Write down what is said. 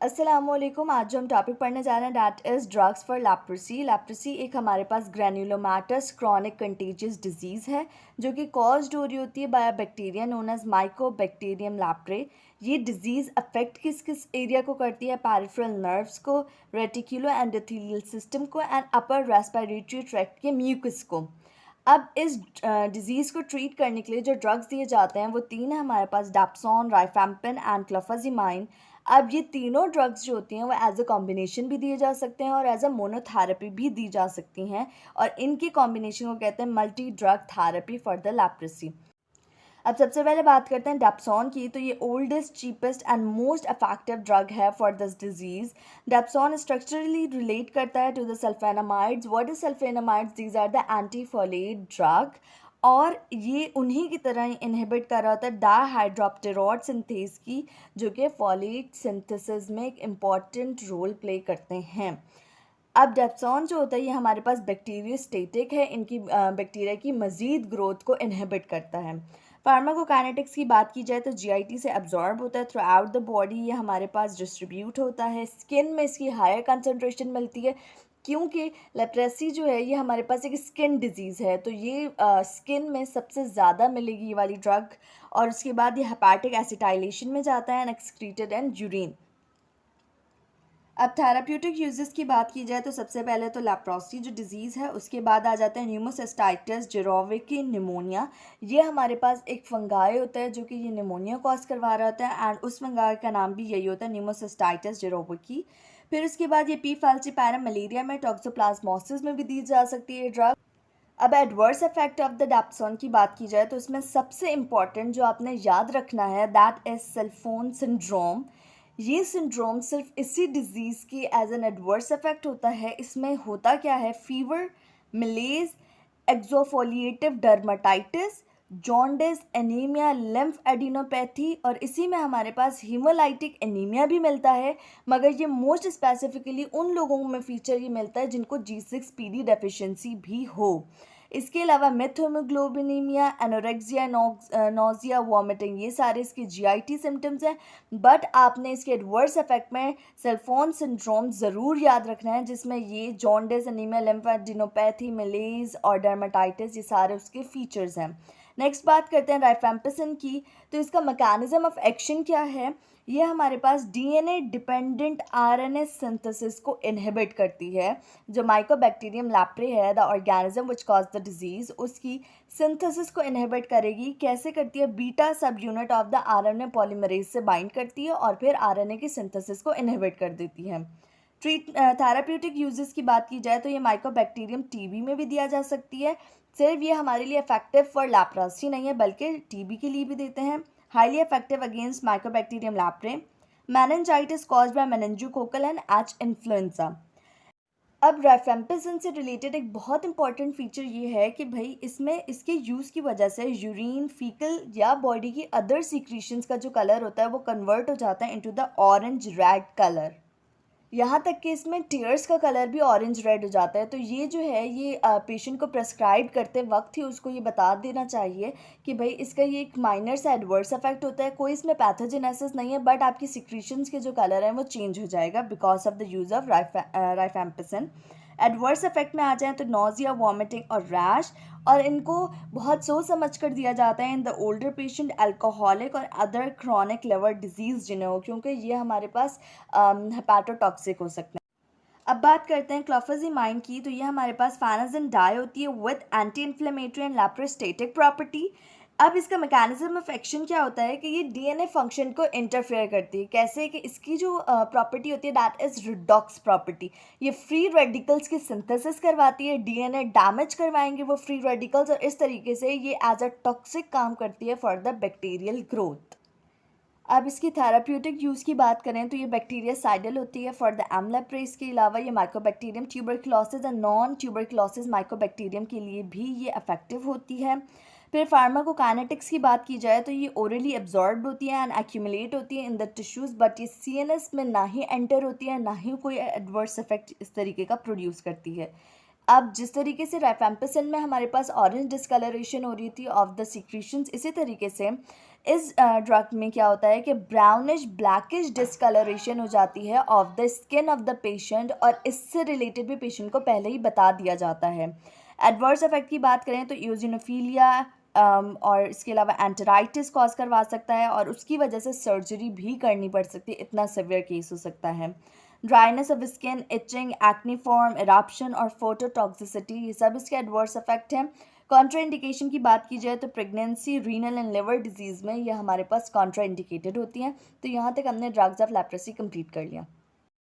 अस्सलामुअलैकुम। आज जो हम टॉपिक पढ़ने जा रहे हैं that is drugs for leprosy. Leprosy एक हमारे पास ग्रैन्युलोमैटस क्रॉनिक कंटेजियस डिजीज़ है जो कि कॉज्ड हो रही होती है by a bacteria known as mycobacterium leprae. ये डिजीज़ अफेक्ट किस किस एरिया को करती है? पैरिफेरल नर्व्स को, रेटिकुलो एंडोथेलियल सिस्टम को एंड अपर रेस्पिरेटरी ट्रैक्ट के म्यूकस को। अब इस डिज़ीज़ को ट्रीट करने के लिए जो ड्रग्स दिए जाते हैं वो तीन है हमारे पास, डैप्सोन, राइफेम्पिन एंड क्लोफाजिमाइन। अब ये तीनों ड्रग्स जो होती हैं वो एज अ कॉम्बिनेशन भी दिए जा सकते हैं और एज अ मोनोथेरेपी भी दी जा सकती हैं, और इनकी कॉम्बिनेशन को कहते हैं multi drug therapy for the leprosy. अब सबसे पहले बात करते हैं डेप्सॉन की। तो ये oldest, cheapest and most effective drug है for this disease. Dapsone structurally relate करता है to the sulfonamides. What is sulfonamides? These are the antifolate drug, और ये उन्हीं की तरह इनहिबिट कर रहा होता है डाइहाइड्रोप्टेरॉड सिंथेस की, जो कि फॉलेट सिंथेसिस में एक इम्पॉर्टेंट रोल प्ले करते हैं। अब डेप्सॉन जो होता है ये हमारे पास बैक्टीरियोस्टेटिक है, इनकी बैक्टीरिया की मज़ीद ग्रोथ को इनहिबिट करता है। फार्माकोकाइनेटिक्स की बात की जाए तो जीआईटी से अब्जॉर्ब होता है थ्रू आउट द बॉडी, ये हमारे पास डिस्ट्रीब्यूट होता है। स्किन में इसकी हायर कंसनट्रेशन मिलती है क्योंकि लेप्रेसी जो है ये हमारे पास एक स्किन डिजीज़ है, तो ये स्किन में सबसे ज़्यादा मिलेगी ये वाली ड्रग। और उसके बाद ये हेपाटिक एसिटाइलेशन में जाता है एंड एक्सक्रीटेड एंड यूरिन। अब थेराप्यूटिक यूजेस की बात की जाए तो सबसे पहले तो लेप्रोसी जो डिज़ीज़ है, उसके बाद आ जाता है न्यूमोसिस्टाइटिस जेरोविकी निमोनिया। ये हमारे पास एक फंगाई होता है जो कि ये निमोनिया कॉज करवा रहा होता है, एंड उस फंगाई का नाम भी यही होता है, न्यूमोसिस्टाइटिस जेरोविकी। फिर उसके बाद ये पी फैल्सीपैरम मलेरिया में, टॉक्सोप्लाज्मोसिस में भी दी जा सकती है ड्रग। अब एडवर्स इफेक्ट ऑफ द डेप्सॉन की बात की जाए तो इसमें सबसे इम्पॉर्टेंट जो आपने याद रखना है दैट इज सेल्फोन सिंड्रोम। ये सिंड्रोम सिर्फ इसी डिज़ीज़ की एज एन एडवर्स इफेक्ट होता है। इसमें होता क्या है? Fever, malaise, exfoliative dermatitis, jaundice, anaemia, lymphadenopathy, और इसी में हमारे पास हीमोलाइटिक एनीमिया भी मिलता है, मगर ये मोस्ट स्पेसिफिकली उन लोगों में फीचर ये मिलता है जिनको G6PD डेफिशिएंसी भी हो। इसके अलावा मेथोमोग्लोबिनीमिया, एनोरेक्सिया, नोजिया, वॉमिटिंग, ये सारे इसके जीआईटी सिम्टम्स हैं। बट आपने इसके एडवर्स इफेक्ट में सेल्फोन सिंड्रोम ज़रूर याद रखना है, जिसमें ये जॉन्डिस, एनीमिया, लिम्फेडिनोपैथी, मलेज और डर्माटाइटिस, ये सारे उसके फीचर्स हैं। नेक्स्ट बात करते हैं राइफेम्पिसिन की। तो इसका मैकेनिज्म ऑफ एक्शन क्या है? ये हमारे पास डीएनए डिपेंडेंट आरएनए सिंथेसिस को इनहिबिट करती है। जो माइकोबैक्टीरियम लैप्रे है, the organism which cause the disease, उसकी सिंथेसिस को इनहिबिट करेगी। कैसे करती है? बीटा सब unit of the RNA polymerase से बाइंड करती है और फिर आरएनए की सिंथेसिस को इनहिबिट कर देती है। थेराप्यूटिक यूजेस की बात की जाए तो ये माइकोबैक्टीरियम टीबी में भी दिया जा सकती है। सिर्फ ये हमारे लिए इफेक्टिव फॉर लेप्रोसी नहीं है बल्कि टीबी के लिए भी देते हैं। Highly effective against mycobacterium leprae. Meningitis caused by meningococcal and H influenza. अब राइफेम्पिसिन से रिलेटेड एक बहुत इंपॉर्टेंट फीचर ये है कि भाई इसमें इसके यूज़ की वजह से यूरिन, फीकल या बॉडी की अदर सीक्रीशंस का जो कलर होता है वो कन्वर्ट हो जाता है into the orange red colour. यहाँ तक कि इसमें टीयर्स का कलर भी ऑरेंज रेड हो जाता है। तो ये जो है ये पेशेंट को प्रेस्क्राइब करते वक्त ही उसको ये बता देना चाहिए कि भाई इसका ये एक माइनर सा एडवर्स इफेक्ट होता है, कोई इसमें पैथोजेनेसिस नहीं है, बट आपकी सिक्रीशंस के जो कलर हैं वो चेंज हो जाएगा because of the use of rifampicin. Adverse effect में आ जाए तो नोजिया, वॉमिटिंग और रैश, और इनको बहुत सोच समझ कर दिया जाता है in the older patient, alcoholic और अदर क्रॉनिक लिवर डिजीज़ जिन्हें हो, क्योंकि ये हमारे पास हेपाटोटॉक्सिक हो सकते हैं। अब बात करते हैं क्लोफाजिमाइन की। तो ये हमारे पास फानाजिन डाई होती है with anti inflammatory and leprostatic property. अब इसका मैकेनिज्म ऑफ एक्शन क्या होता है कि ये डीएनए फंक्शन को इंटरफेयर करती है। कैसे? कि इसकी जो प्रॉपर्टी होती है दैट इज़ रिडॉक्स प्रॉपर्टी। ये फ्री रेडिकल्स की सिंथेसिस करवाती है, डीएनए डैमेज करवाएंगे वो फ्री रेडिकल्स, और इस तरीके से ये एज अ टॉक्सिक काम करती है फॉर द बैक्टीरियल ग्रोथ। अब इसकी थेराप्यूटिक यूज़ की बात करें तो ये बैक्टीरियासाइडल होती है फॉर द एम लेप्रे। इसके अलावा ये माइकोबैक्टीरियम ट्यूबरक्लोसिस और नॉन ट्यूबरक्लोसिस माइकोबैक्टीरियम के लिए भी ये इफेक्टिव होती है। फिर फार्माकोकाइनेटिक्स की बात की जाए तो ये ओरली एब्जॉर्ब होती है एंड एक्यूमुलेट होती है इन द टिश्यूज़, बट ये सीएनएस में ना ही एंटर होती है ना ही कोई एडवर्स इफेक्ट इस तरीके का प्रोड्यूस करती है। अब जिस तरीके से राइफेम्पिसिन में हमारे पास ऑरेंज डिस्कलरेशन हो रही थी ऑफ द सिक्रीशंस, इसी तरीके से इस ड्रग में क्या होता है कि ब्राउनिश ब्लैकिश डिस्कलरेशन हो जाती है of the skin of the patient, और इससे रिलेटेड भी पेशेंट को पहले ही बता दिया जाता है। एडवर्स इफेक्ट की बात करें तो यूजिनोफीलिया और इसके अलावा एंटेराइटिस कॉज करवा सकता है, और उसकी वजह से सर्जरी भी करनी पड़ सकती है, इतना सिवियर केस हो सकता है। Dryness of skin, itching, acneiform, eruption और फोटोटॉक्सिसिटी, ये सब इसके एडवर्स इफेक्ट हैं। कॉन्ट्राइंडिकेशन की बात की जाए तो pregnancy, renal and liver disease में ये हमारे पास कॉन्ट्राइंडिकेटेड होती हैं। तो यहाँ तक हमने ड्रग्स ऑफ लेप्रेसी कंप्लीट कर लिया।